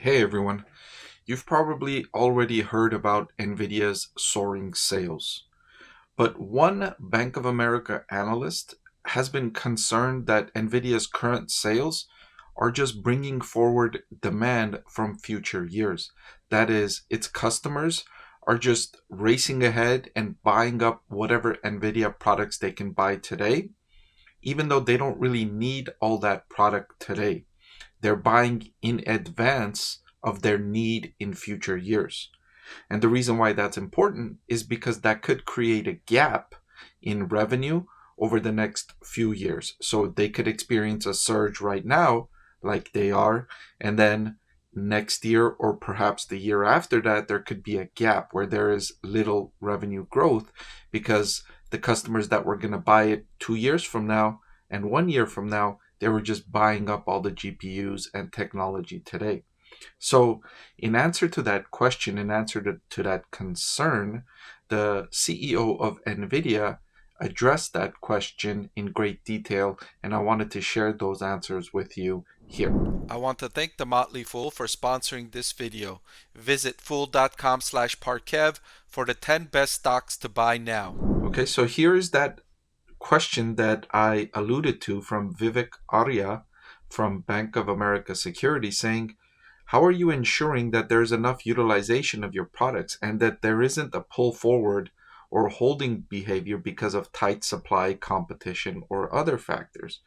Hey everyone, you've probably already heard about Nvidia's soaring sales. But one Bank of America analyst has been concerned that Nvidia's current sales are just bringing forward demand from future years. That is, its customers are just racing ahead and buying up whatever Nvidia products they can buy today, even though they don't really need all that product today. They're buying in advance of their need in future years. And the reason why that's important is because that could create a gap in revenue over the next few years. So they could experience a surge right now, like they are, and then next year or perhaps the year after that, there could be a gap where there is little revenue growth because the customers that were going to buy it 2 years from now and 1 year from now, they were just buying up all the GPUs and technology today. So, in answer to that question, in answer to that concern, the CEO of Nvidia addressed that question in great detail, and I wanted to share those answers with you here. I want to thank the Motley Fool for sponsoring this video. Visit fool.com/Parkev for the 10 best stocks to buy now. Okay, so here is that question that I alluded to from Vivek Arya from Bank of America Securities saying, how are you ensuring that there's enough utilization of your products and that there isn't a pull forward or holding behavior because of tight supply, competition, or other factors?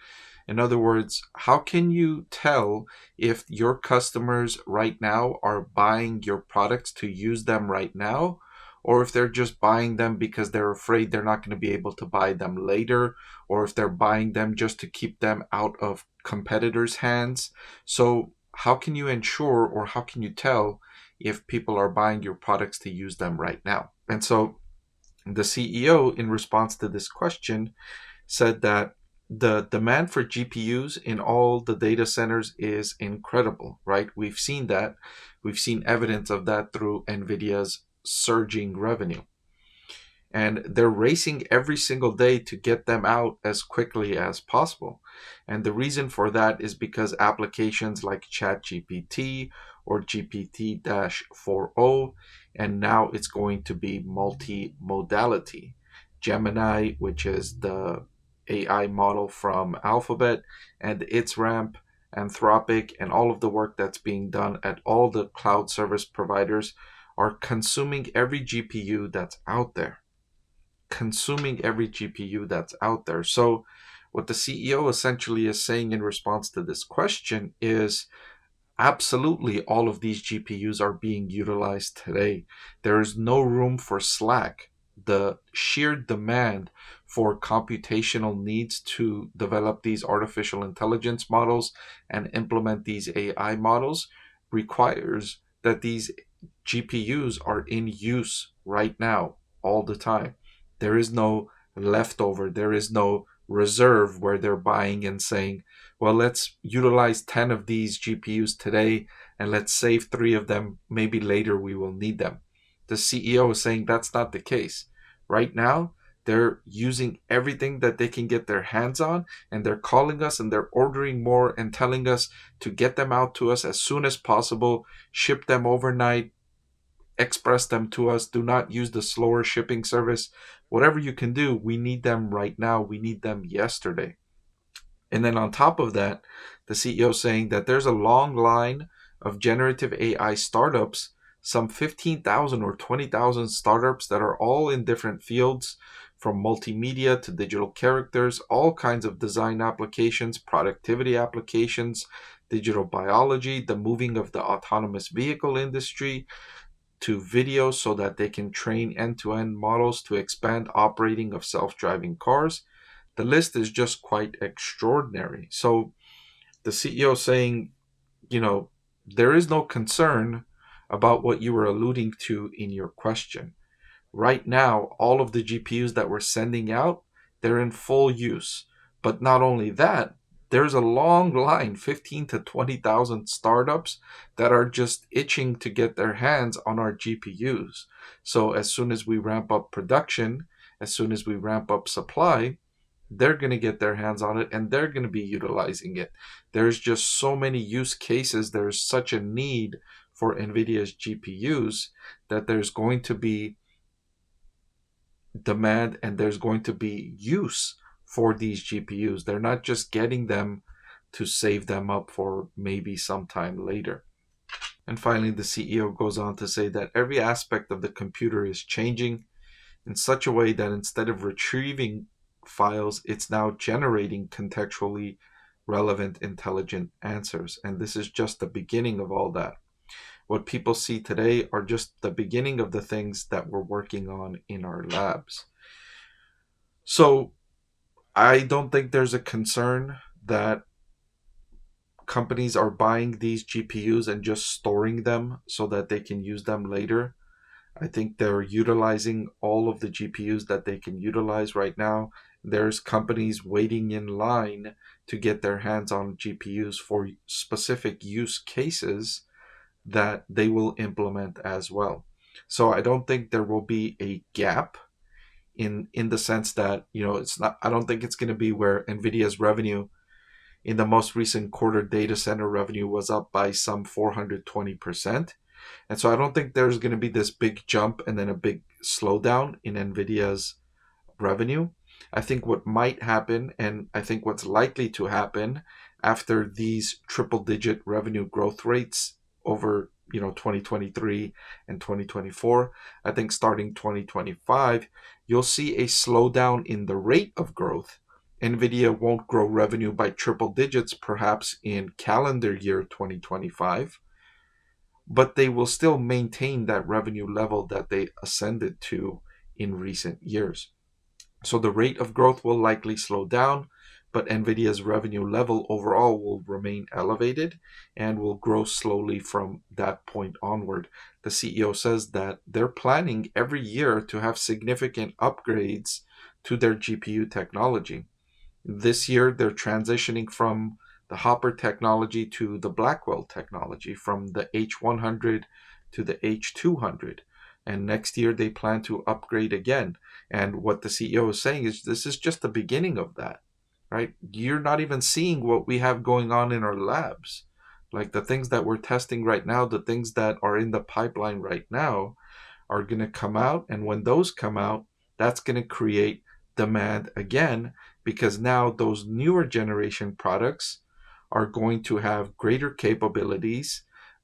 In other words, how can you tell if your customers right now are buying your products to use them right now, or if they're just buying them because they're afraid they're not going to be able to buy them later, or if they're buying them just to keep them out of competitors' hands? So how can you ensure or how can you tell if people are buying your products to use them right now? And so the CEO, in response to this question, said that the demand for GPUs in all the data centers is incredible, right? We've seen that. We've seen evidence of that through NVIDIA's surging revenue. And they're racing every single day to get them out as quickly as possible. And the reason for that is because applications like ChatGPT or GPT-4o, and now it's going to be multimodality. Gemini, which is the AI model from Alphabet, and its ramp, Anthropic, and all of the work that's being done at all the cloud service providers are consuming every GPU that's out there. So what the CEO essentially is saying in response to this question is absolutely all of these GPUs are being utilized today. There is no room for slack. The sheer demand for computational needs to develop these artificial intelligence models and implement these AI models requires that these GPUs are in use right now, all the time. There is no leftover, there is no reserve where they're buying and saying, well, let's utilize 10 of these GPUs today and let's save 3 of them. Maybe later we will need them. The CEO is saying that's not the case. Right now, they're using everything that they can get their hands on, and they're calling us and they're ordering more and telling us to get them out to us as soon as possible, ship them overnight, express them to us. Do not use the slower shipping service. Whatever you can do, we need them right now. We need them yesterday. And then on top of that, the CEO saying that there's a long line of generative AI startups, some 15,000 or 20,000 startups that are all in different fields, from multimedia to digital characters, all kinds of design applications, productivity applications, digital biology, the moving of the autonomous vehicle industry, to video so that they can train end-to-end models to expand operating of self-driving cars. The list is just quite extraordinary. So the CEO saying, there is no concern about what you were alluding to in your question. Right now, all of the GPUs that we're sending out, they're in full use. But not only that, there's a long line, 15 to 20,000 startups that are just itching to get their hands on our GPUs. So as soon as we ramp up production, as soon as we ramp up supply, they're going to get their hands on it and they're going to be utilizing it. There's just so many use cases. There's such a need for NVIDIA's GPUs that there's going to be demand and there's going to be use for these GPUs. They're not just getting them to save them up for maybe sometime later. And finally, the CEO goes on to say that every aspect of the computer is changing in such a way that instead of retrieving files, it's now generating contextually relevant, intelligent answers. And this is just the beginning of all that. What people see today are just the beginning of the things that we're working on in our labs. So I don't think there's a concern that companies are buying these GPUs and just storing them so that they can use them later. I think they're utilizing all of the GPUs that they can utilize right now. There's companies waiting in line to get their hands on GPUs for specific use cases that they will implement as well. So I don't think there will be a gap in the sense that, it's not, I don't think it's going to be where Nvidia's revenue in the most recent quarter, data center revenue was up by some 420%. And so I don't think there's going to be this big jump and then a big slowdown in Nvidia's revenue. I think what might happen, and I think what's likely to happen after these triple-digit revenue growth rates over 2023 and 2024, I think starting 2025, you'll see a slowdown in the rate of growth. Nvidia won't grow revenue by triple digits perhaps in calendar year 2025, but they will still maintain that revenue level that they ascended to in recent years. So the rate of growth will likely slow down, but Nvidia's revenue level overall will remain elevated and will grow slowly from that point onward. The CEO says that they're planning every year to have significant upgrades to their GPU technology. This year, they're transitioning from the Hopper technology to the Blackwell technology, from the H100 to the H200. And next year, they plan to upgrade again. And what the CEO is saying is this is just the beginning of that, right? You're not even seeing what we have going on in our labs. Like the things that we're testing right now, the things that are in the pipeline right now are going to come out. And when those come out, that's going to create demand again, because now those newer generation products are going to have greater capabilities,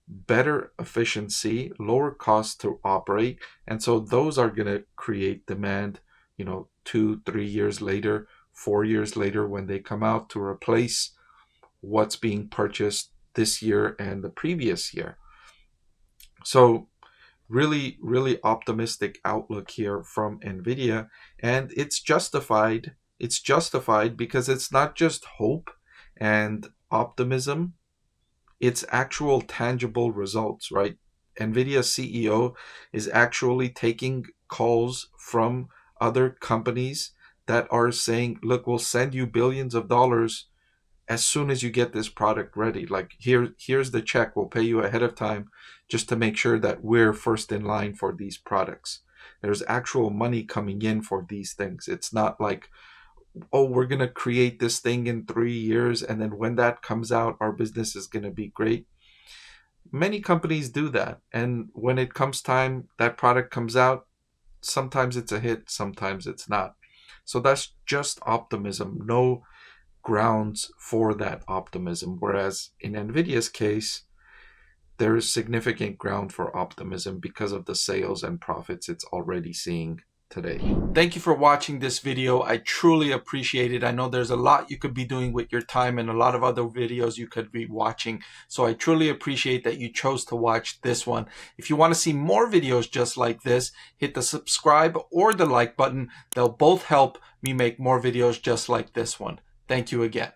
better efficiency, lower cost to operate. And so those are going to create demand, 2-3 years later, 4 years later, when they come out to replace what's being purchased this year and the previous year. So really, really optimistic outlook here from Nvidia, and it's justified. It's justified because it's not just hope and optimism, it's actual tangible results, right? Nvidia CEO is actually taking calls from other companies that are saying, look, we'll send you billions of dollars as soon as you get this product ready. Like here's the check, we'll pay you ahead of time just to make sure that we're first in line for these products. There's actual money coming in for these things. It's not like, oh, we're going to create this thing in 3 years and then when that comes out, our business is going to be great. Many companies do that. And when it comes time, that product comes out, sometimes it's a hit, sometimes it's not. So that's just optimism. No grounds for that optimism. Whereas in Nvidia's case, there is significant ground for optimism because of the sales and profits it's already seeing today. Thank you for watching this video. I truly appreciate it. I know there's a lot you could be doing with your time and a lot of other videos you could be watching. So I truly appreciate that you chose to watch this one. If you want to see more videos just like this, hit the subscribe or the like button. They'll both help me make more videos just like this one. Thank you again.